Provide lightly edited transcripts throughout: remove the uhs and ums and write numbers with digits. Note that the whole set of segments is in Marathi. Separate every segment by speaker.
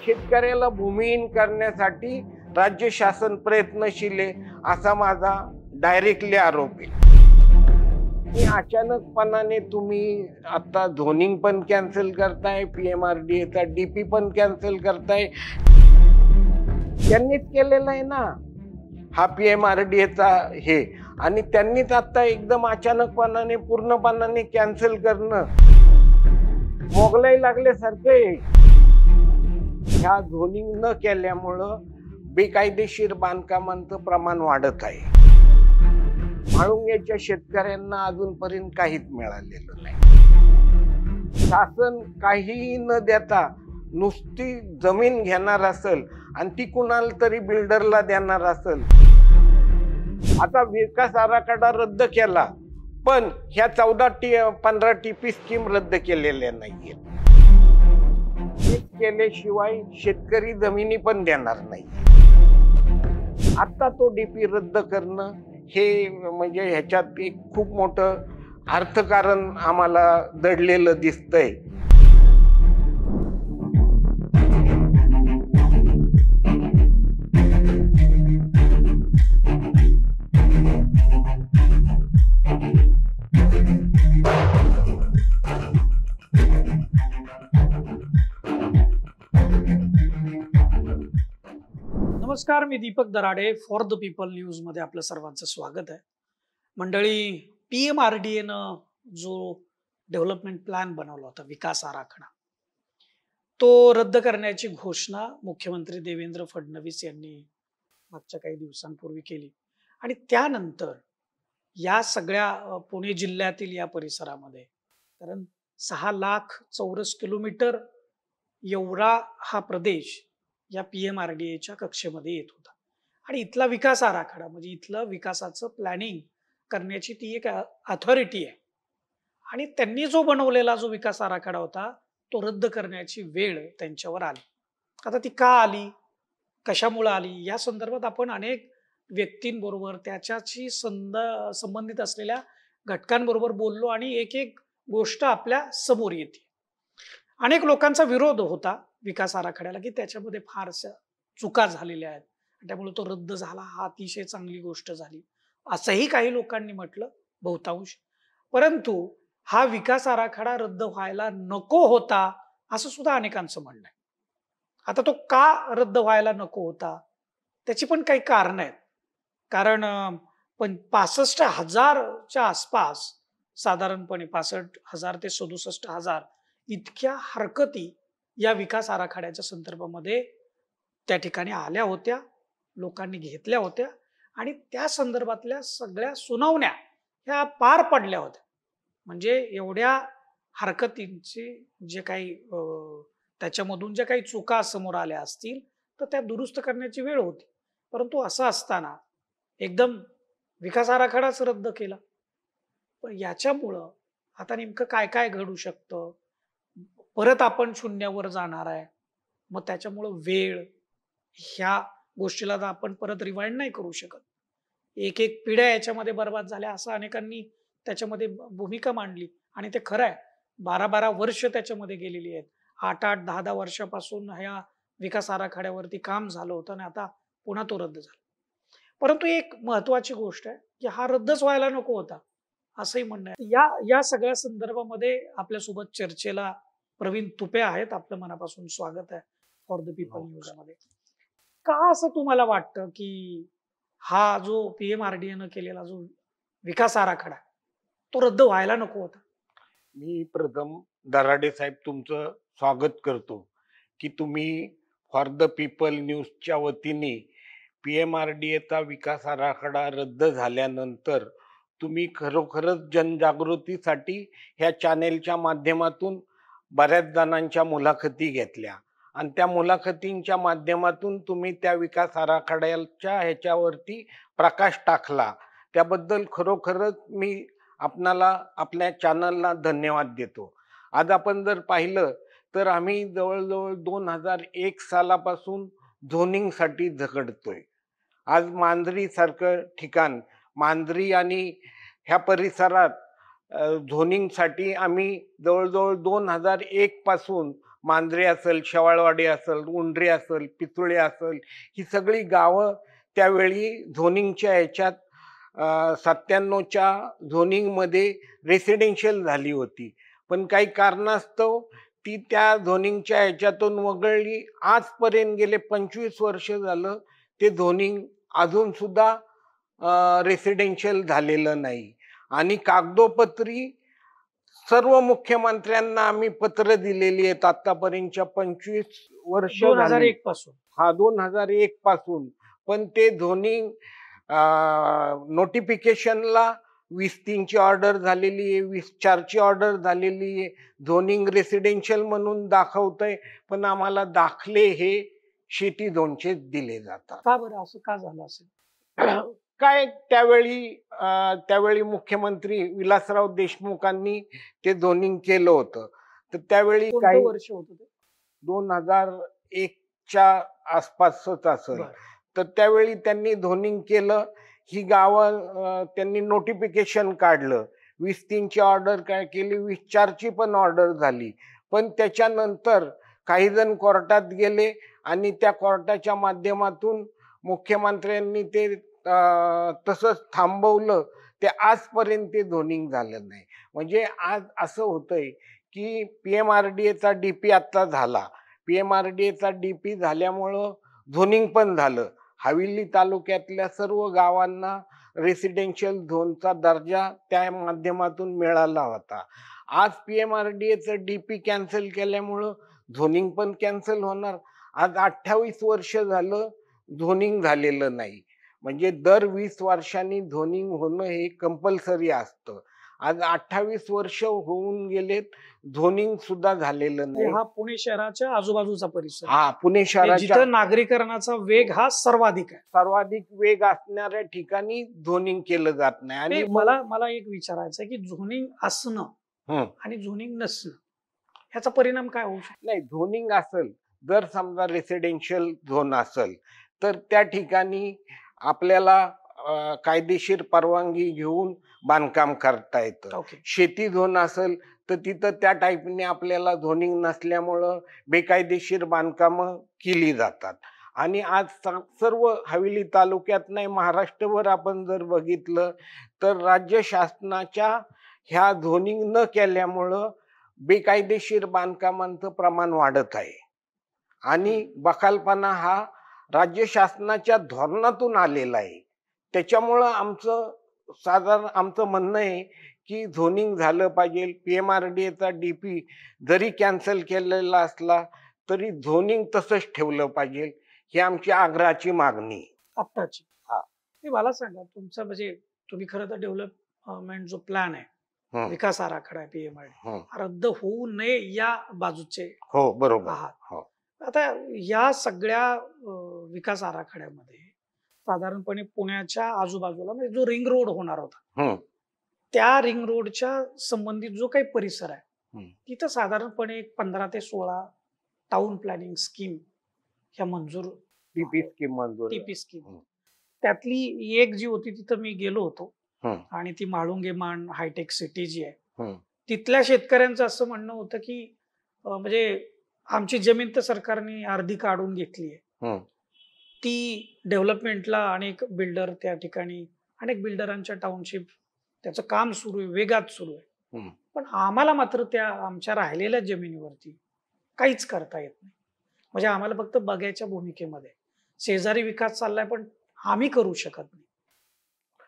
Speaker 1: शेतकऱ्याला भूमिहीन करण्यासाठी राज्य शासन प्रयत्नशील आहे असा माझा डायरेक्टली आरोप आहे। अचानकपणाने तुम्ही आता झोनिंग पण कॅन्सल करताय, PMRDA चा DP पण कॅन्सल करताय। त्यांनीच केलेलं आहे ना हा PMRDA चा हे, आणि त्यांनीच आता एकदम अचानकपणाने पूर्णपणाने कॅन्सल करणं मोगलाई लागल्यासारखं आहे। ह्या झोनिंग न केल्यामुळं बेकायदेशीर बांधकामांचं प्रमाण वाढत आहे। म्हाळुंग्याच्या शेतकऱ्यांना अजूनपर्यंत काहीच मिळालेलं नाही। शासन काहीही न देता नुसती जमीन घेणार असेल आणि ती कुणाला तरी बिल्डरला देणार असेल। आता विकास आराखडा रद्द केला, पण ह्या 14-15 TP स्कीम रद्द केलेल्या नाहीयेत। केल्याशिवाय शेतकरी जमिनी पण देणार नाही। आता तो DP रद्द करणं हे म्हणजे ह्याच्यात एक खूप मोठं अर्थकारण आम्हाला दडलेलं दिसतंय।
Speaker 2: नमस्कार, मी Deepak Darade, for the people news मध्ये आपलं सर्वांचं स्वागत आहे। मंडळी, PMRDA नं जो डेव्हलपमेंट प्लॅन बनवला होता, विकास आराखडा, तो रद्द करण्याची घोषणा मुख्यमंत्री देवेंद्र फडणवीस यांनी मागच्या काही दिवसांपूर्वी केली। आणि त्यानंतर या सगळ्या पुणे जिल्ह्यातील या परिसरामध्ये, कारण 6 लाख चौरस किलोमीटर एवढा हा प्रदेश या PMRDAच्या कक्षेमध्ये येत होता। आणि इथला विकास आराखडा म्हणजे इथलं विकासाचं प्लॅनिंग करण्याची ती एक अथॉरिटी आहे। आणि त्यांनी जो बनवलेला जो विकास आराखडा होता तो रद्द करण्याची वेळ त्यांच्यावर आली। आता ती का आली, कशामुळे आली, या संदर्भात आपण अनेक व्यक्तींबरोबर त्याच्याशी संबंधित असलेल्या घटकांबरोबर बोललो आणि एक एक गोष्ट आपल्या समोर येते। अनेक लोकांचा विरोध होता विकास आराखड्याला की त्याच्यामध्ये फारशा चुका झालेल्या आहेत, त्यामुळे तो रद्द झाला, हा अतिशय चांगली गोष्ट झाली असंही काही लोकांनी म्हटलं, बहुतांश। परंतु हा विकास आराखडा रद्द व्हायला नको होता असं सुद्धा अनेकांचं म्हणणं आहे। आता तो का रद्द व्हायला नको होता त्याची पण काही कारण आहेत। कारण 65,000च्या आसपास, साधारणपणे 65,000 ते 67,000 इतक्या हरकती या विकास आराखड्याच्या संदर्भामध्ये त्या ठिकाणी आल्या होत्या, लोकांनी घेतल्या होत्या आणि त्या संदर्भातल्या सगळ्या सुनावण्या ह्या पार पडल्या होत्या। म्हणजे एवढ्या हरकतींचे जे काही त्याच्यामधून ज्या काही चुका समोर आल्या असतील तर त्या दुरुस्त करण्याची वेळ होती। परंतु असं असताना एकदम विकास आराखडाच रद्द केला। पण याच्यामुळं आता नेमकं काय काय घडू शकतं, परत आपण शून्यावर जाणार आहे, मग त्याच्यामुळं वेळ, ह्या गोष्टीला तर आपण परत रिवाइंड नाही करू शकत। एक एक पिढ्या याच्यामध्ये बर्बाद झाल्या असं अनेकांनी त्याच्यामध्ये भूमिका मांडली आणि ते खरं आहे। 12-12 वर्ष त्याच्यामध्ये गेलेली आहेत, 8-8, 10-10 वर्षापासून ह्या विकास आराखड्यावरती काम झालं होतं आणि आता पुन्हा तो रद्द झाला। परंतु एक महत्वाची गोष्ट आहे की हा रद्दच व्हायला नको होता असंही म्हणणं आहे। या सगळ्या संदर्भामध्ये आपल्यासोबत चर्चेला प्रवीण तुपे आहेत, आपलं मनापासून स्वागत आहे फॉर द पीपल न्यूज मध्ये। का असं तुम्हाला वाटतं की हा जो PMRDA नं केलेला जो विकास आराखडा तो रद्द व्हायला नको होता?
Speaker 1: मी प्रथम दराडे साहेब तुमचं स्वागत करतो की तुम्ही फॉर द पीपल न्यूजच्या वतीने PMRDA चा विकास आराखडा रद्द झाल्यानंतर तुम्ही खरोखरच जनजागृतीसाठी ह्या चॅनेलच्या माध्यमातून बऱ्याच जणांच्या मुलाखती घेतल्या आणि त्या मुलाखतींच्या माध्यमातून तुम्ही त्या विकास आराखड्याच्या ह्याच्यावरती प्रकाश टाकला, त्याबद्दल खरोखरच मी आपणाला, आपल्या चॅनलला धन्यवाद देतो। आज आपण जर पाहिलं तर आम्ही जवळजवळ 2001 सालापासून झोनिंगसाठी झगडतोय। आज मांजरी सारखं ठिकाण, मांजरी आणि ह्या परिसरात झोनिंगसाठी आम्ही जवळजवळ 2001 पासून मांजरे असेल, शेवाळवाडी असेल, उंडरी असेल, पितुळे असेल, ही सगळी गावं त्यावेळी झोनिंगच्या ह्याच्यात 97च्या झोनिंगमध्ये रेसिडेन्शियल झाली होती. पण काही कारणास्तव ती त्या झोनिंगच्या ह्याच्यातून वगळली. आजपर्यंत गेले 25 वर्ष झालं ते झोनिंग अजून सुद्धा रेसिडेन्शियल झालेलं नाही. आणि कागदोपत्री सर्व मुख्यमंत्र्यांना आम्ही पत्र दिलेली आहेत आतापर्यंतच्या 25 वर्ष झाली.
Speaker 2: 2001 पासून.
Speaker 1: हा 2001 पासून. पण ते झोनिंग नोटिफिकेशनला 20-3ची ऑर्डर झालेली आहे, 20-4ची ऑर्डर झालेली आहे. झोनिंग रेसिडेन्शियल म्हणून दाखवतंय, पण आम्हाला दाखले हे शेती झोनचेच दिले जातात.
Speaker 2: का बरं असं का झालं असेल?
Speaker 1: काय त्यावेळी मुख्यमंत्री विलासराव देशमुखांनी ते झोनिंग केलं होतं. तर त्यावेळी
Speaker 2: कोणतं
Speaker 1: काही
Speaker 2: वर्ष होतं ते?
Speaker 1: 2001च्या आसपासच असेल.
Speaker 2: बरं.
Speaker 1: तर त्यावेळी त्यांनी झोनिंग केलं. ही गावं त्यांनी नोटिफिकेशन काढलं. 20-3ची ऑर्डर काय केली, 20-4ची पण ऑर्डर झाली. पण त्याच्यानंतर काही जण कोर्टात गेले आणि त्या कोर्टाच्या माध्यमातून मुख्यमंत्र्यांनी ते तसंच थांबवलं. ते आजपर्यंत ते झोनिंग झालं नाही. म्हणजे आज असं होतंय की PMRDAचा DP आता झाला. PMRDAचा DP झाल्यामुळं झोनिंग पण झालं. हवेली तालुक्यातल्या सर्व गावांना रेसिडेन्शियल झोनचा दर्जा त्या माध्यमातून मिळाला होता. आज PMRDAचं DP कॅन्सल केल्यामुळं झोनिंग पण कॅन्सल होणार. आज 28 वर्ष झालं झोनिंग झालेलं नाही. म्हणजे दर 20 वर्षांनी झोनिंग होणं हे कंपल्सरी असतं. आज 28 वर्ष होऊन गेलेत, झोनिंग सुद्धा झालेलं
Speaker 2: म्हणजे
Speaker 1: नाही.
Speaker 2: हा पुणे शहराच्या आजूबाजूचा परिसर.
Speaker 1: हा पुणे
Speaker 2: म्हणजे
Speaker 1: शहराच्या
Speaker 2: जिथं नागरीकरणाचा वेग हा सर्वाधिक आहे.
Speaker 1: सर्वाधिक वेग असणाऱ्या ठिकाणी झोनिंग केलं जात नाही. आणि
Speaker 2: ते मला एक विचारायचं आहे की झोनिंग असणं
Speaker 1: हं.
Speaker 2: आणि झोनिंग नसणं ह्याचा परिणाम काय होऊ शकतो?
Speaker 1: नाही, झोनिंग असेल, जर समजा रेसिडेन्शियल झोन असेल, तर त्या ठिकाणी आपल्याला कायदेशीर परवानगी घेऊन बांधकाम करता येतं.
Speaker 2: ओके.
Speaker 1: शेती झोन असेल तर तिथं त्या टाईपने आपल्याला झोनिंग नसल्यामुळं बेकायदेशीर बांधकामं केली जातात. आणि आज सर्व हवेली तालुक्यात नाही, महाराष्ट्रभर आपण जर बघितलं तर राज्य शासनाच्या ह्या झोनिंग न केल्यामुळं बेकायदेशीर बांधकामांचं प्रमाण वाढत आहे. आणि बखालपणा हा राज्य शासनाच्या धोरणातून आलेला आहे. त्याच्यामुळं आमचं म्हणणं आहे की झोनिंग झालं पाहिजे. PMRDAचा DP जरी कॅन्सल केलेला असला तरी झोनिंग तसंच ठेवलं पाहिजे. ही आमची आग्रहाची मागणी.
Speaker 2: आत्ताची.
Speaker 1: हा.
Speaker 2: हे मला सांगा, तुमचा म्हणजे तुम्ही खरं तर डेव्हलपमेंट जो प्लॅन आहे,
Speaker 1: हं,
Speaker 2: विकास आराखडा आहे PMRD,
Speaker 1: हं.
Speaker 2: रद्द होऊ नये या बाजूचे
Speaker 1: हो, बरोबर.
Speaker 2: आहात.
Speaker 1: हो.
Speaker 2: आता या सगळ्या विकास आराखड्यामध्ये साधारणपणे पुण्याच्या आजूबाजूला म्हणजे जो रिंग रोड होणार होता,
Speaker 1: हं,
Speaker 2: त्या रिंग रोडच्या संबंधित जो काही परिसर आहे,
Speaker 1: हं.
Speaker 2: तिथं साधारणपणे 15 ते 16 टाउन प्लॅनिंग स्कीम ह्या मंजूर
Speaker 1: TP स्कीम मंजूर.
Speaker 2: TP scheme.
Speaker 1: हं.
Speaker 2: त्यातली एक जी होती तिथं मी गेलो होतो
Speaker 1: हं,
Speaker 2: आणि ती म्हाळुंगे मान हायटेक सिटी जी आहे,
Speaker 1: हं.
Speaker 2: तिथल्या शेतकऱ्यांचं असं म्हणणं होतं की म्हणजे आमची जमीन तर सरकारने अर्धी काढून घेतली आहे,
Speaker 1: हं.
Speaker 2: ती डेव्हलपमेंटला अनेक बिल्डर त्या ठिकाणी, अनेक बिल्डरांच्या टाउनशिप त्याचं काम सुरू आहे, वेगात सुरू आहे.
Speaker 1: हं.
Speaker 2: पण आम्हाला मात्र त्या आमच्या राहिलेल्या जमिनीवरती काहीच करता येत नाही. म्हणजे आम्हाला फक्त बघायच्या भूमिकेमध्ये शेजारी विकास चाललाय, पण आम्ही करू शकत नाही.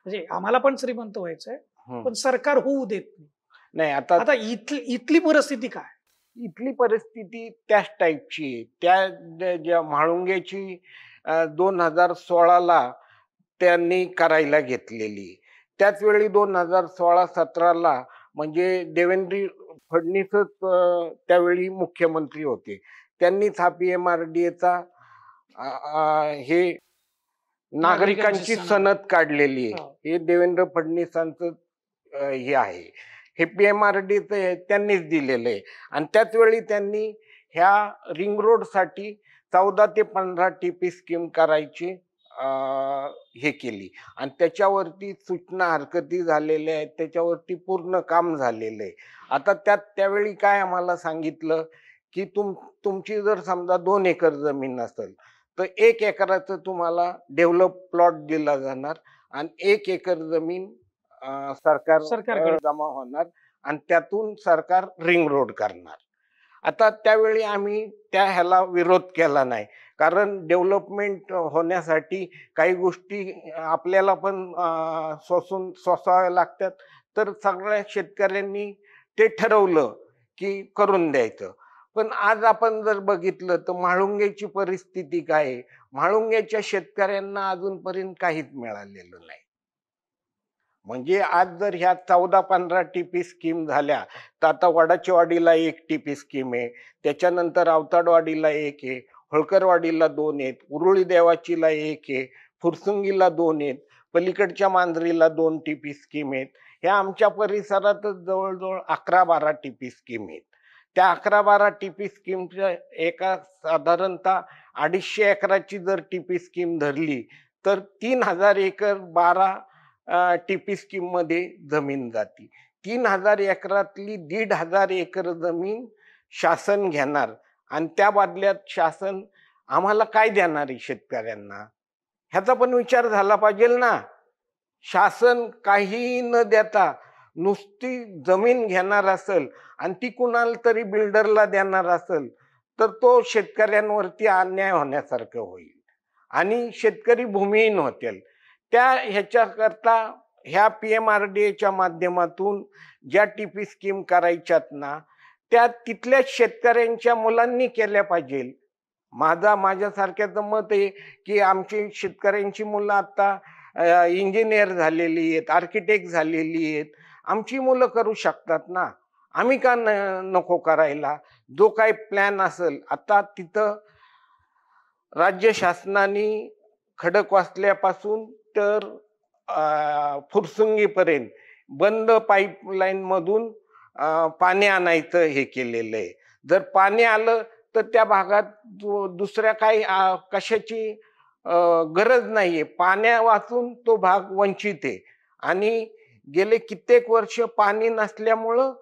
Speaker 2: म्हणजे आम्हाला पण श्रीमंत व्हायचंय,
Speaker 1: हं.
Speaker 2: पण सरकार होऊ देत नाही.
Speaker 1: नाही, आता
Speaker 2: आता इथली परिस्थिती काय?
Speaker 1: इथली परिस्थिती त्याच टाईपची आहे. ज्या म्हाळुंगेची 2016ला त्यांनी करायला घेतलेली. त्याच वेळी 2016-17ला म्हणजे देवेंद्र फडणवीसच त्यावेळी मुख्यमंत्री होते. त्यांनीच हा PMRDAचा हे नागरिकांची सनद काढलेली आहे.
Speaker 2: हो.
Speaker 1: हे देवेंद्र फडणवीसांचं हे आहे. हे PMRDAचं त्यांनीच दिलेलं आहे. आणि त्याच वेळी त्यांनी ह्या रिंग रोडसाठी 14 ते 15 TP स्कीम करायची हे केली. आणि त्याच्यावरती सूचना हरकती झालेल्या आहेत. त्याच्यावरती पूर्ण काम झालेलं आहे. आता त्यावेळी काय आम्हाला सांगितलं की तुमची जर समजा 2 एकर जमीन असेल तर 1 एकराचं तुम्हाला डेव्हलप प्लॉट दिला जाणार आणि 1 एकर जमीन सरकार
Speaker 2: सरकारकडे
Speaker 1: जमा होणार आणि त्यातून सरकार रिंग रोड करणार. आता त्यावेळी आम्ही त्या ह्याला विरोध केला नाही, कारण डेव्हलपमेंट होण्यासाठी काही गोष्टी आपल्याला पण सोसाव्या लागतात. तर सगळ्या शेतकऱ्यांनी ते ठरवलं की करून द्यायचं. पण आज आपण जर बघितलं तर म्हाळुंगेची परिस्थिती काय आहे? म्हाळुंगेच्या शेतकऱ्यांना अजूनपर्यंत काहीच मिळालेलं नाही. म्हणजे आज जर ह्या 14-15 टीपी स्कीम झाल्या तर आता वडाचीवाडीला 1 टीपी स्कीम आहे, त्याच्यानंतर अवताडवाडीला 1 आहे, होळकरवाडीला 2 आहेत, उरुळी देवाचीला 1 आहे, फुरसुंगीला 2 आहेत, पलीकडच्या मांजरीला 2 टीपी स्कीम आहेत. ह्या आमच्या परिसरातच जवळजवळ 11-12 टीपी स्कीम आहेत. त्या 11-12 टीपी स्कीमच्या एका साधारणतः 250 एकराची जर टीपी स्कीम धरली तर 3000 एकर 12 टीपी स्कीम मध्ये जमीन जाती. 3000 एकरातली 1500 एकर जमीन शासन घेणार आणि त्या बदल्यात शासन आम्हाला काय देणार आहे शेतकऱ्यांना, ह्याचा पण विचार झाला पाहिजे ना. शासन काहीही न देता नुसती जमीन घेणार असेल आणि ती कुणाला तरी बिल्डरला देणार असेल तर तो शेतकऱ्यांवरती अन्याय होण्यासारखं होईल आणि शेतकरी भूमिहीन होतील. त्या ह्याच्याकरता ह्या PMRDAच्या माध्यमातून ज्या टीपी स्कीम करायच्यात ना त्या तिथल्या शेतकऱ्यांच्या मुलांनी केल्या पाहिजे. माझ्यासारख्याचं मत आहे की आमची शेतकऱ्यांची मुलं आता इंजिनियर झालेली आहेत, आर्किटेक्ट झालेली आहेत. आमची मुलं करू शकतात ना, आम्ही का नको करायला? जो काही प्लॅन असेल, आता तिथं राज्य शासनाने खडकवासल्यापासून तर फुरसुंगीपर्यंत बंद पाईपलाईन मधून पाणी आणायचं हे केलेलं आहे. जर पाणी आलं तर त्या भागात दुसऱ्या काही कशाची गरज नाहीये. पाण्या वाचून तो भाग वंचित आहे आणि गेले कित्येक वर्ष पाणी नसल्यामुळं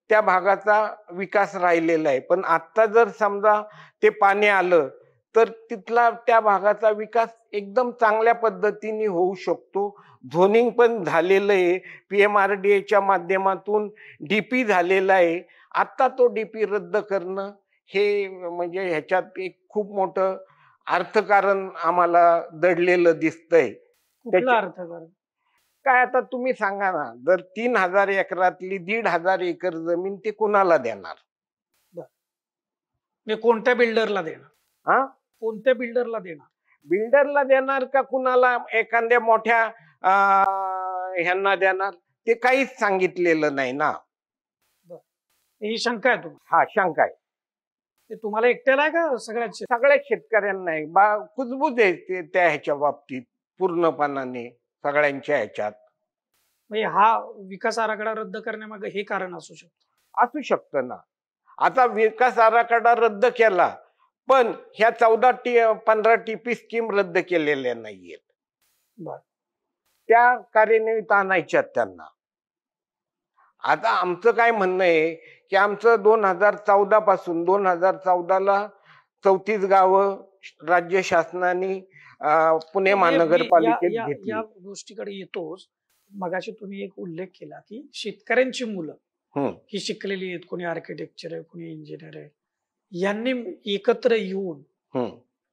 Speaker 1: त्या भागाचा विकास राहिलेला आहे. पण आता जर समजा ते पाणी आलं तर तिथला त्या भागाचा विकास एकदम चांगल्या पद्धतीने होऊ शकतो. झोनिंग पण झालेलं आहे, PMRDAच्या माध्यमातून डीपी झालेला आहे. आता तो डीपी रद्द करणं हे म्हणजे ह्याच्यात एक खूप मोठं अर्थकारण आम्हाला दडलेलं दिसतंय.
Speaker 2: कुठलं अर्थकारण?
Speaker 1: काय आता तुम्ही सांगा ना, जर 3000 एकरातली 1500 एकर जमीन ते कुणाला देणार?
Speaker 2: म्हणजे कोणत्या बिल्डरला देणार?
Speaker 1: हा,
Speaker 2: कोणत्या बिल्डरला देणार?
Speaker 1: बिल्डरला देणार का कुणाला एखाद्या मोठ्या ह्यांना देणार? ते काहीच सांगितलेलं नाही ना.
Speaker 2: ही शंका आहे तुम्हाला?
Speaker 1: हा, शंका आहे.
Speaker 2: ते तुम्हाला एकट्याला आहे का सगळ्याच?
Speaker 1: सगळ्या शेतकऱ्यांना आहे. कुजबूज आहे त्या ह्याच्या बाबतीत पूर्णपणाने सगळ्यांच्या ह्याच्यात.
Speaker 2: म्हणजे हा विकास आराखडा रद्द करण्यामागे हे कारण असू शकतं?
Speaker 1: असू शकतं ना. आता विकास आराखडा रद्द केला पण ह्या 14-15 टीपी स्कीम रद्द केलेल्या नाहीयेत. त्या कार्यान्वित आणायच्यात त्यांना. आता आमचं काय म्हणणं आहे की आमचं 2014 पासून 2014ला 34 गावं राज्य शासनाने पुणे महानगरपालिकेत घेतली.
Speaker 2: या गोष्टीकडे येतोच. मगाशी तुम्ही एक उल्लेख केला की शेतकऱ्यांची मुलं ही शिकलेली आहेत, कोणी आर्किटेक्चर आहे, कोणी इंजिनियर आहे, यांनी एकत्र येऊन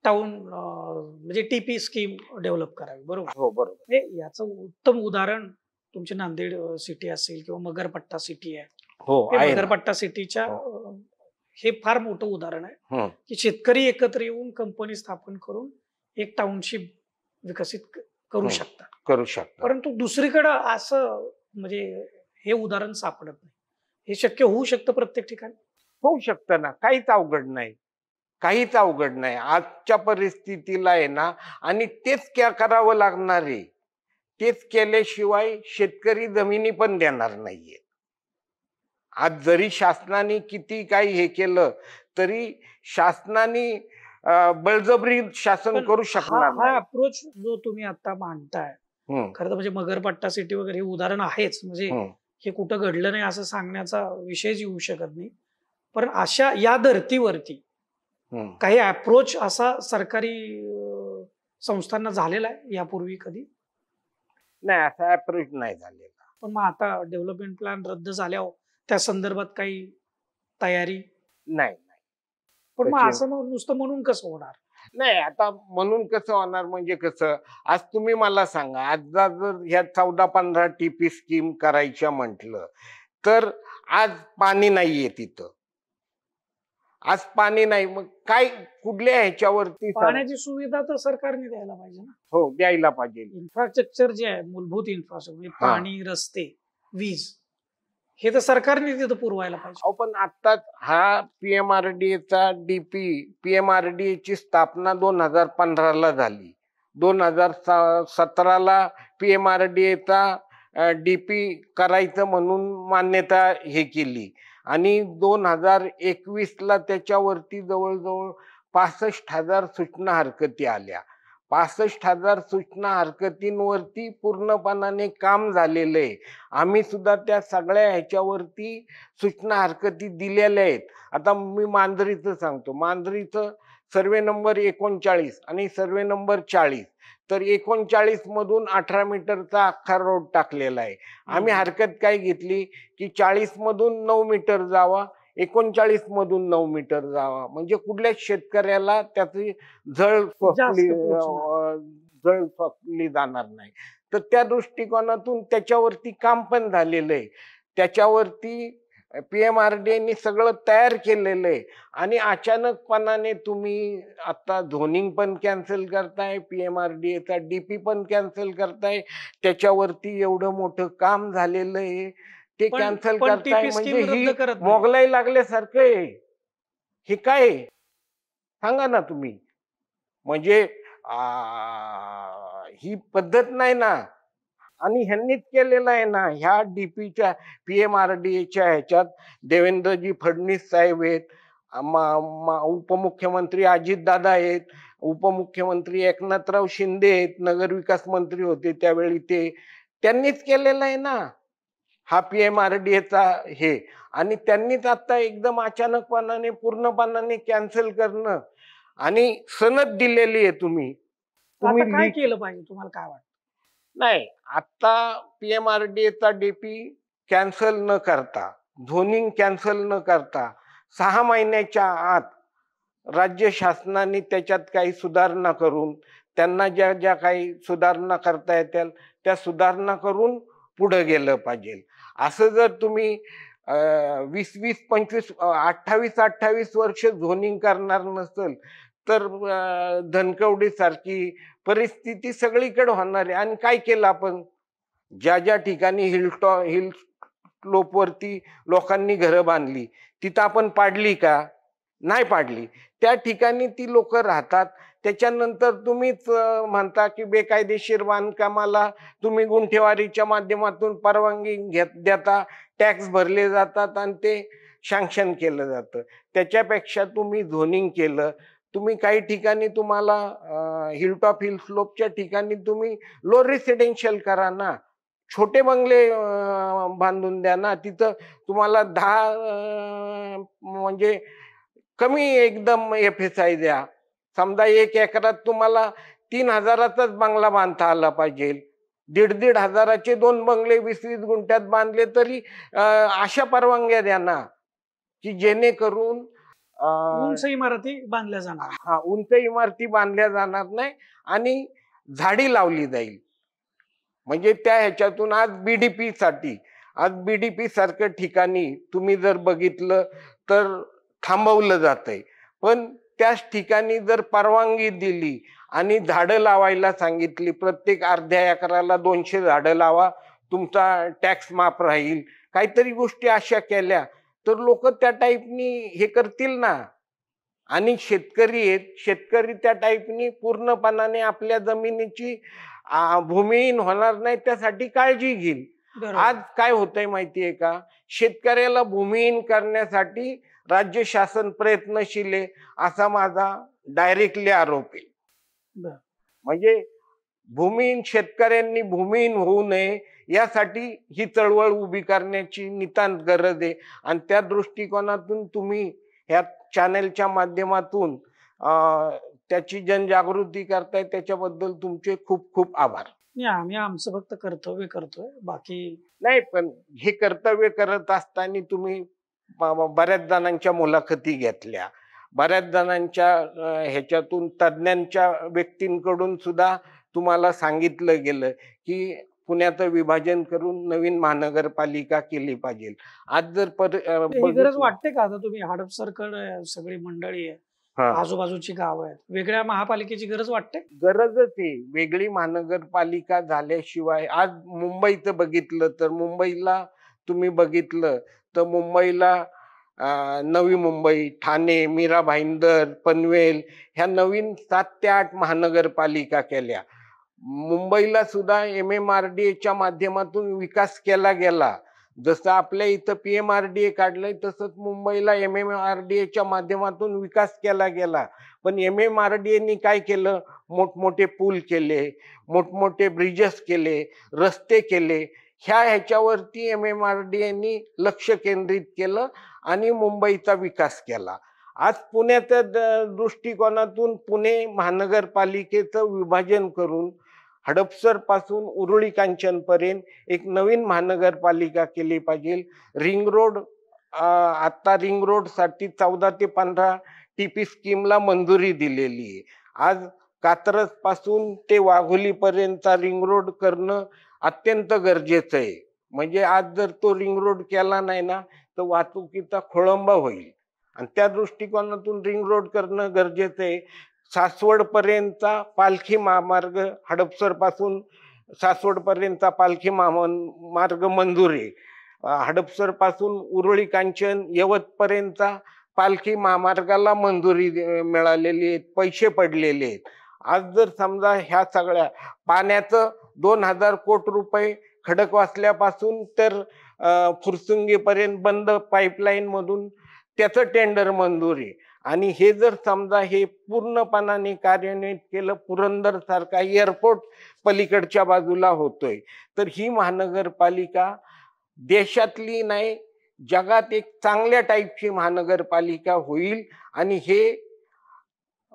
Speaker 2: टाउन म्हणजे टीपी स्कीम डेव्हलप करावी. बरोबर?
Speaker 1: हो, बरोबर.
Speaker 2: याचं उत्तम उदाहरण तुमची नांदेड सिटी असेल किंवा मगरपट्टा सिटी आहे.
Speaker 1: हो,
Speaker 2: मगरपट्टा सिटीच्या हे फार मोठं उदाहरण आहे की शेतकरी एकत्र येऊन कंपनी स्थापन करून एक टाउनशिप विकसित करू शकतात. परंतु दुसरीकडे असं म्हणजे हे उदाहरण सापडत नाही. हे शक्य होऊ शकतं प्रत्येक ठिकाणी?
Speaker 1: होऊ शकतं ना, काहीच अवघड नाही, काहीच अवघड नाही आजच्या परिस्थितीला आहे ना. आणि तेच करावं लागणार आहे. तेच केल्याशिवाय शेतकरी जमिनी पण देणार नाहीये. आज जरी शासनाने किती काही हे केलं तरी शासनाने बळजबरी शासन करू शकणार नाही.
Speaker 2: हा अप्रोच जो तुम्ही आता मांडताय, खरं तर म्हणजे मगरपट्टा सिटी वगैरे हे उदाहरण आहेच. म्हणजे हे कुठं घडलं नाही असं सांगण्याचा विषयच येऊ शकत नाही. पण अशा या धर्तीवरती काही अप्रोच असा सरकारी संस्थांना झालेला आहे यापूर्वी कधी?
Speaker 1: नाही, असा अप्रोच नाही झालेला.
Speaker 2: पण मग आता डेव्हलपमेंट प्लॅन रद्द झाल्यावर त्या संदर्भात काही तयारी?
Speaker 1: नाही.
Speaker 2: पण मग
Speaker 1: तशी
Speaker 2: असं नुसतं म्हणून कसं होणार?
Speaker 1: नाही, आता म्हणून कसं होणार म्हणजे कसं, आज तुम्ही मला सांगा, आज जर ह्या 14-15 टीपी स्कीम करायच्या म्हटलं तर आज पाणी नाहीये तिथं. आज पाणी नाही, मग काय कुठल्या ह्याच्यावरती
Speaker 2: पाण्याची सुविधा तर सरकारने द्यायला पाहिजे ना.
Speaker 1: हो, द्यायला पाहिजे.
Speaker 2: इन्फ्रास्ट्रक्चर जे आहे, मूलभूत इन्फ्रास्ट्रक्चर म्हणजे पाणी, रस्ते, वीज, हे तर सरकारने तिथं पुरवायला पाहिजे.
Speaker 1: अहो, पण आत्ताच हा पीएमआरडीएचा पीएमआरडीए ची स्थापना 2015ला झाली. 2017ला पीएमआरडीएचा डीपी करायचं म्हणून मान्यता हे केली आणि 2021ला त्याच्यावरती जवळजवळ 65,000 सूचना हरकती आल्या. 65,000 सूचना हरकतींवरती पूर्णपणाने काम झालेलं आहे. आम्ही सुद्धा त्या सगळ्या ह्याच्यावरती सूचना हरकती दिलेल्या आहेत. आता मी मांजरीचं सांगतो. मांजरीचं सर्वे नंबर 39 आणि सर्वे नंबर 40, तर 39 मधून 18 मीटरचा अख्खा रोड टाकलेला आहे. आम्ही हरकत काय घेतली की 40 मधून 9 मीटर जावा, 39 मधून 9 मीटर जावा, म्हणजे कुठल्याच शेतकऱ्याला त्याची झळ सोसली जाणार नाही. तर त्या दृष्टिकोनातून त्याच्यावरती काम पण झालेलं आहे. त्याच्यावरती पीएमआरडीएने सगळं तयार केलेलं आहे आणि अचानकपणाने तुम्ही आता झोनिंग पण कॅन्सल करताय, पीएमआरडीएचा डीपी पण कॅन्सल करताय. त्याच्यावरती एवढं मोठं काम झालेलं आहे ते कॅन्सल करताय, म्हणजे ही मोगलाई लागल्यासारखं आहे. हे काय सांगा ना तुम्ही, म्हणजे ही पद्धत नाही ना. आणि ह्यांनीच केलेलं आहे ना. ह्या डीपीच्या पीएमआरडीएच्या ह्याच्यात देवेंद्रजी फडणवीस साहेब आहेत, उपमुख्यमंत्री अजितदादा आहेत, उपमुख्यमंत्री एकनाथराव शिंदे आहेत, नगरविकास मंत्री होते त्यावेळी त्यांनीच केलेलं आहे ना हा पीएमआरडीएचा हे. आणि त्यांनीच आता एकदम अचानकपणाने पूर्णपणाने कॅन्सल करणं आणि सनद दिलेली आहे. तुम्ही
Speaker 2: काय केलं पाहिजे, तुम्हाला काय वाटतं?
Speaker 1: नाही, आता पीएमआरडीएचा डीपी कॅन्सल न करता, झोनिंग कॅन्सल न करता 6 महिन्याच्या आत राज्य शासनाने त्याच्यात काही सुधारणा करून, त्यांना ज्या ज्या काही सुधारणा करता येतील त्या सुधारणा करून पुढे गेलं पाहिजे. असं जर तुम्ही 20-20, 25, 28-28 वर्ष झोनिंग करणार नसेल तर धनकवडी सारखी परिस्थिती सगळीकडे होणार आहे. आणि काय केलं आपण, ज्या ज्या ठिकाणी हिल स्लोप वरती लोकांनी घरं बांधली तिथं आपण पाडली का? नाही पाडली. त्या ठिकाणी ती लोक राहतात. त्याच्यानंतर तुम्हीच म्हणता की बेकायदेशीर बांधकामाला तुम्ही गुंठेवारीच्या माध्यमातून परवानगी देता, टॅक्स भरले जातात आणि ते सँक्शन केलं जातं. त्याच्यापेक्षा तुम्ही झोनिंग केलं. तुम्ही काही ठिकाणी तुम्हाला हिलटॉप हिल स्लोपच्या ठिकाणी तुम्ही लो रेसिडेन्शियल करा ना, छोटे बंगले बांधून द्या ना. तिथं तुम्हाला 10 म्हणजे कमी एकदम FSI द्या. समजा 1 एकरात तुम्हाला 3,000चाच बंगला बांधता आला पाहिजे. 1,500 हजाराचे 2 बंगले 20-20 गुंठ्यात बांधले तरी अशा परवानग्या द्या ना की जेणेकरून
Speaker 2: उंच इमारती बांधल्या जाणार.
Speaker 1: हा, उंच इमारती बांधल्या जाणार नाही आणि झाडी लावली जाईल. म्हणजे त्या ह्याच्यातून आज बीडीपी सारख्या ठिकाणी तुम्ही जर बघितलं तर थांबवलं जातंय. पण त्याच ठिकाणी जर परवानगी दिली आणि झाडं लावायला सांगितली, प्रत्येक अर्ध्या एकराला 200 झाडं लावा, तुमचा टॅक्स माफ राहील, काहीतरी गोष्टी अशा केल्या तर लोक त्या टाईपनी हे करतील ना. आणि शेतकरी आहेत, शेतकरी त्या टाईपनी पूर्णपणाने आपल्या जमिनीची भूमिहीन होणार नाही त्यासाठी काळजी घेईल. आज काय होतंय माहितीये का, शेतकऱ्याला भूमिहीन करण्यासाठी राज्य शासन प्रयत्नशील आहे असा माझा डायरेक्टली आरोप आहे. म्हणजे भूमिहीन शेतकऱ्यांनी भूमिहीन होऊ नये यासाठी ही चळवळ उभी करण्याची नितांत गरज आहे. आणि त्या दृष्टिकोनातून तुम्ही ह्या चॅनेलच्या माध्यमातून त्याची जनजागृती करताय, त्याच्याबद्दल तुमचे खूप खूप आभार.
Speaker 2: नाही, आम्ही आमचं फक्त कर्तव्य करतोय, बाकी
Speaker 1: नाही, पण हे कर्तव्य करत असताना तुम्ही बऱ्याच जणांच्या मुलाखती घेतल्या, बऱ्याच जणांच्या ह्याच्यातून तज्ञांच्या व्यक्तींकडून सुद्धा तुम्हाला सांगितलं गेलं की पुण्याचं विभाजन करून नवीन महानगरपालिका केली पाहिजे. आज जर
Speaker 2: ही गरज वाटते का? आता तुम्ही हडपसरकडे सगळी मंडळी आहे, आजूबाजूची गाव आहेत, वेगळ्या महापालिकेची गरज वाटते?
Speaker 1: गरजच आहे. वेगळी महानगरपालिका झाल्याशिवाय आज मुंबईचं बघितलं तर मुंबईला तुम्ही बघितलं तर मुंबईला नवी मुंबई, ठाणे, मीरा भाईंदर, पनवेल ह्या नवीन 7 ते 8 महानगरपालिका केल्या. मुंबईला सुद्धा MMRDAच्या माध्यमातून विकास केला गेला. जसं आपल्या इथं PMRDA काढलंय तसंच मुंबईला MMRDAच्या माध्यमातून विकास केला गेला. पण MMRDAनी काय केलं? मोठमोठे पूल केले, मोठमोठे ब्रिजेस केले, रस्ते केले. ह्याच्यावरती MMRDAनी लक्ष केंद्रित केलं आणि मुंबईचा विकास केला. आज पुण्याच्या दृष्टिकोनातून पुणे महानगरपालिकेचं विभाजन करून हडपसर पासून उरुळी कांचन पर्यंत एक नवीन महानगरपालिका केली पाहिजे. रिंग रोड, आता रिंग रोड साठी 14 ते 15 TP स्कीमला मंजुरी दिलेली आहे. आज कात्रज पासून ते वाघोली पर्यंतचा रिंग रोड करणं अत्यंत गरजेचं आहे. म्हणजे आज जर तो रिंग रोड केला नाही ना तर वाहतुकीचा खोळंबा होईल आणि त्या दृष्टिकोनातून रिंग रोड करणं गरजेचं आहे. सासवड पर्यंतचा पालखी महामार्ग, हडपसर पासून सासवड पर्यंतचा पालखी मार्ग मंजूर आहे. हडपसर पासून उरुळी कांचन यवत पर्यंतचा पालखी महामार्गाला मंजुरी मिळालेली आहे, पैसे पडलेले आहेत. आज जर समजा ह्या सगळ्या पाण्याचं 2000 कोटी रुपये खडकवासल्यापासून तर फुरसुंगीपर्यंत बंद पाईपलाईन मधून त्याचं टेंडर मंजूर आहे. आणि हे जर समजा हे पूर्णपणाने कार्यान्वित केलं, पुरंदर सारखा एअरपोर्ट पलीकडच्या बाजूला होतोय, तर ही महानगरपालिका देशातली नाही जगात एक चांगल्या टाईपची महानगरपालिका होईल. आणि हे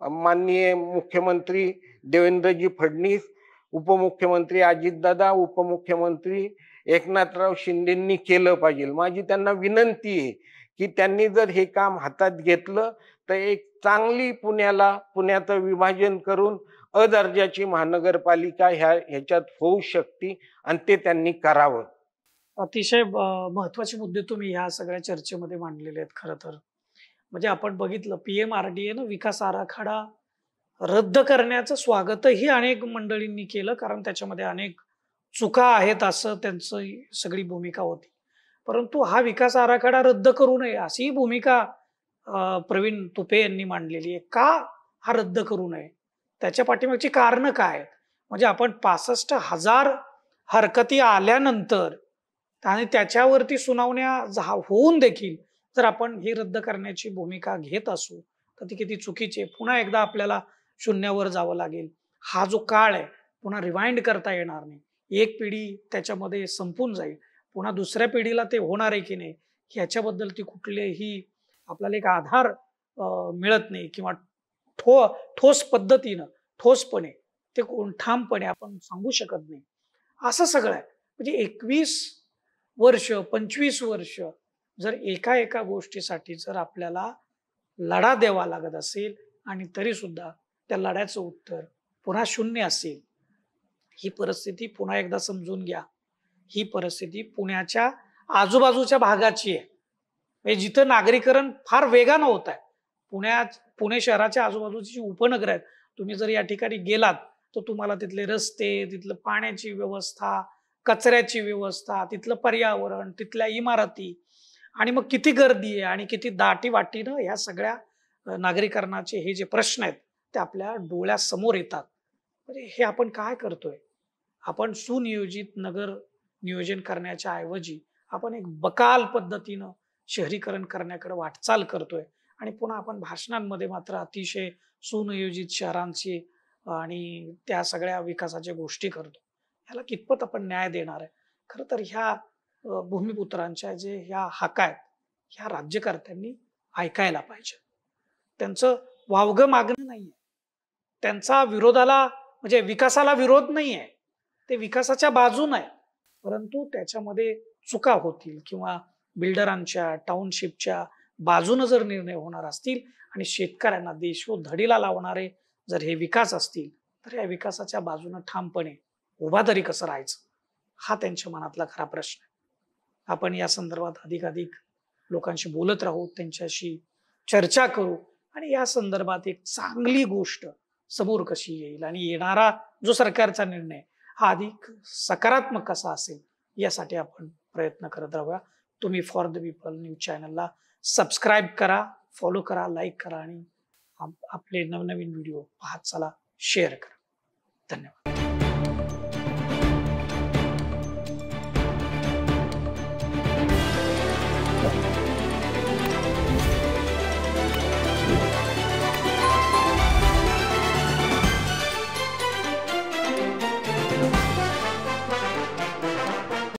Speaker 1: माननीय मुख्यमंत्री देवेंद्रजी फडणवीस, उपमुख्यमंत्री अजितदादा, उपमुख्यमंत्री एकनाथराव शिंदेंनी केलं पाहिजे. माझी त्यांना विनंती आहे की त्यांनी जर हे काम हातात घेतलं तर एक चांगली पुण्याचं विभाजन करून अदर्जाची महानगरपालिका ह्याच्यात होऊ शकते आणि ते त्यांनी करावं.
Speaker 2: अतिशय महत्वाचे मुद्दे तुम्ही ह्या सगळ्या चर्चेमध्ये मांडलेले आहेत. खरं तर म्हणजे आपण बघितलं PMRDA विकास आराखडा रद्द करण्याचं स्वागतही अनेक मंडळींनी केलं, कारण त्याच्यामध्ये अनेक चुका आहेत असं त्यांचं सगळी भूमिका होती. परंतु हा विकास आराखडा रद्द करू नये अशी भूमिका प्रवीण तुपे यांनी मांडलेली आहे. का हा रद्द करू नये? त्याच्या पाठीमागची कारणं काय आहेत? म्हणजे आपण 65,000 हरकती आल्यानंतर आणि त्याच्यावरती सुनावण्या होऊन देखील जर आपण ही रद्द करण्याची भूमिका घेत असू तर ती किती चुकीची आहे. पुन्हा एकदा आपल्याला शून्यावर जावं लागेल. हा जो काळ आहे पुन्हा रिवाइंड करता येणार नाही. एक पिढी त्याच्यामध्ये संपून जाईल, पुन्हा दुसऱ्या पिढीला ते होणार आहे की नाही ह्याच्याबद्दल ती कुठलेही आपल्याला एक आधार मिळत नाही किंवा ठोस पद्धतीनं ठोसपणे ते ठामपणे आपण सांगू शकत नाही. असं सगळं आहे. म्हणजे 21 वर्ष 25 वर्ष जर एका गोष्टीसाठी जर आपल्याला लढा द्यावा लागत असेल आणि तरी सुद्धा त्या लढ्याचं उत्तर पुन्हा शून्य असेल, ही परिस्थिती पुन्हा एकदा समजून घ्या. ही परिस्थिती पुण्याच्या आजूबाजूच्या भागाची आहे. म्हणजे जिथं नागरीकरण फार वेगानं होत आहे. पुणे शहराच्या आजूबाजूची उपनगर आहेत. तुम्ही जर या ठिकाणी गेलात तर तुम्हाला तिथले रस्ते, तिथलं पाण्याची व्यवस्था, कचऱ्याची व्यवस्था, तिथलं पर्यावरण, तिथल्या इमारती आणि मग किती गर्दी आहे आणि किती दाटीवाटीनं ह्या सगळ्या नागरीकरणाचे हे जे प्रश्न आहेत ते आपल्या डोळ्यासमोर येतात. म्हणजे हे आपण काय करतोय? आपण सुनियोजित नगर नियोजन करण्याच्या ऐवजी आपण एक बकाल पद्धतीनं शहरीकरण करण्याकडे वाटचाल करतोय आणि पुन्हा आपण भाषणांमध्ये मात्र अतिशय सुनियोजित शहरांची आणि त्या सगळ्या विकासाच्या गोष्टी करतो, ह्याला कितपत आपण न्याय देणार आहे? खरं तर ह्या भूमिपुत्रांच्या जे ह्या हाका आहेत, ह्या राज्यकर्त्यांनी ऐकायला पाहिजे. त्यांचं वावगं मागणं नाहीये. त्यांचा विरोधाला म्हणजे विकासाला विरोध नाहीये. ते विकासाच्या बाजून आहे. परंतु त्याच्यामध्ये चुका होतील किंवा बिल्डरांच्या, टाउनशिपच्या बाजूनं जर निर्णय होणार असतील आणि शेतकऱ्यांना देशोधडीला लावणारे जर हे विकास असतील, तर या विकासाच्या बाजूनं ठामपणे उभा तरी कसं राहायचं? हा त्यांच्या मनातला खरा प्रश्न आहे. आपण या संदर्भात अधिकाधिक लोकांशी बोलत राहू, त्यांच्याशी चर्चा करू आणि या संदर्भात एक चांगली गोष्ट समोर कशी येईल आणि येणारा जो सरकारचा निर्णय हा अधिक सकारात्मक कसा असेल यासाठी आपण प्रयत्न करत राहूया. तुम्ही फॉर द पीपल न्यूज चॅनलला सबस्क्राईब करा, फॉलो करा, लाईक करा आणि आपले नवनवीन व्हिडिओ पाहत चला, शेअर करा. धन्यवाद.